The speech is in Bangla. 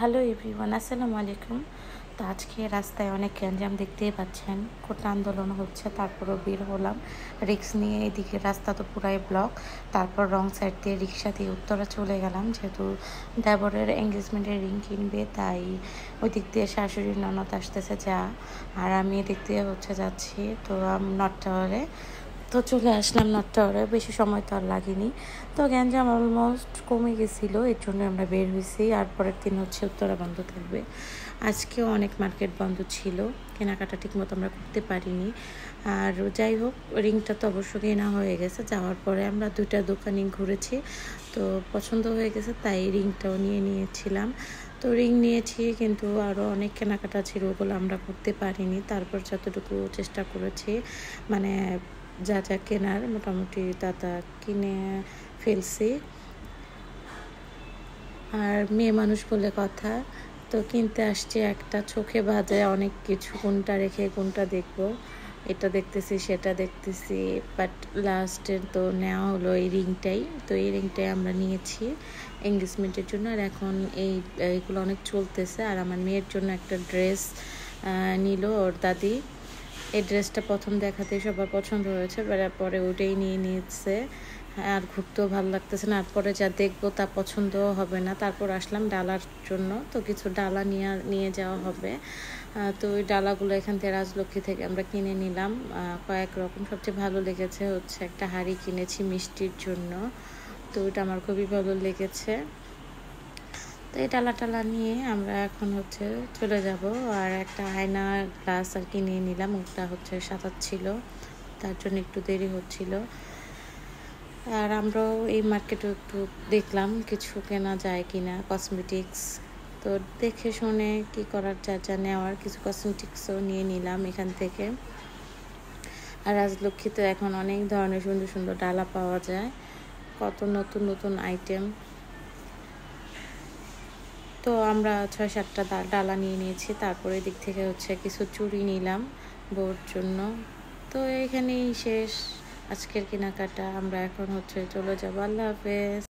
হ্যালো এভরিওয়ান, আসসালামু আলাইকুম। তো আজকে রাস্তায় অনেক গ্যাঞ্জাম দেখতেই পাচ্ছেন, কোটা আন্দোলন হচ্ছে, তারপরও বের হলাম রিক্স নিয়ে। এদিকে রাস্তা তো পুরাই ব্লক। তারপর রং সাইড দিয়ে রিক্সা দিয়ে উত্তরা চলে গেলাম, যেহেতু দেবরের এঙ্গেজমেন্টের রিং কিনবে, তাই ওই দিক দিয়ে শাশুড়ি ননদ আসতেছে যা, আর আমি এদিক দিয়ে যাচ্ছি। তো নর্থ টাওয়ারে তো চলে আসলাম। নর্থ টাওয়ারে বেশি সময় তো আর লাগেনি। তো গ্যাঞ্জাম অলমোস্ট কমে গেছিলো, এর জন্য আমরা বের হয়েছি। আর পরের দিন উত্তরা বন্ধ থাকবে। আজকেও অনেক মার্কেট বন্ধ ছিল, কেনাকাটা ঠিকমতো আমরা করতে পারিনি। আর যাই হোক, রিংটা তো অবশ্য কেনা হয়ে গেছে। যাওয়ার পরে আমরা 2টা দোকানে ঘুরেছি, তো পছন্দ হয়ে গেছে, তাই রিংটাও নিয়েছিলাম। তো রিং নিয়েছি, কিন্তু আরও অনেক কেনাকাটা ছিল, ওগুলো আমরা করতে পারিনি। তারপর যতটুকু চেষ্টা করেছি, মানে যা যা কেনার মোটামুটি তা কিনে ফেলছি। আর মেয়ে মানুষ বলে কথা, তো কিনতে আসছে একটা, চোখে বাজে অনেক কিছু, কোনটা রেখে কোনটা দেখবো, এটা দেখতেছি সেটা দেখতেছি, বাট লাস্টে তো নেওয়া হলো এই রিংটাই। তো এই রিংটাই আমরা নিয়েছি এঙ্গেজমেন্টের জন্য। আর এখন এইগুলো অনেক চলতেছে। আর আমার মেয়ের জন্য একটা ড্রেস নিল ওর দাদি। এই ড্রেসটা প্রথম দেখাতেই সবার পছন্দ হয়েছে, পরে ওটাই নিয়ে নিচ্ছে। আর ঘুরতেও ভালো লাগতেছে না, আর পরে যা দেখবো তা পছন্দ হবে না। তারপর আসলাম ডালার জন্য, তো কিছু ডালা নিয়ে যাওয়া হবে। তো ওই ডালাগুলো এখান থেকে রাজলক্ষ্মী থেকে আমরা কিনে নিলাম কয়েক রকম। সবচেয়ে ভালো লেগেছে একটা হাঁড়ি কিনেছি মিষ্টির জন্য, তো ওইটা আমার খুবই ভালো লেগেছে। তো এই টালা নিয়ে আমরা এখন চলে যাব। আর একটা আয়না গ্লাস আর কি নিয়ে নিলাম, ওটা সাজাচ্ছিল, তার জন্য একটু দেরি হচ্ছিল। আর আমরাও এই মার্কেটে একটু দেখলাম কিছু কেনা যায় কিনা কসমেটিক্স। তো দেখে শুনে কি করার যা নেওয়ার কিছু কসমেটিক্সও নিয়ে নিলাম এখান থেকে। আর রাজলক্ষ্মী তো এখন অনেক ধরনের সুন্দর সুন্দর ডালা পাওয়া যায়, কত নতুন নতুন আইটেম। তো আমরা 6-7টা ডালা নিয়ে নিয়েছি। তারপরে এদিক থেকে কিছু চুড়ি নিলাম বউর জন্য। তো এখানেই শেষ আজকের কেনাকাটা। আমরা এখন চলে যাবো। আল্লাহ হাফেজ।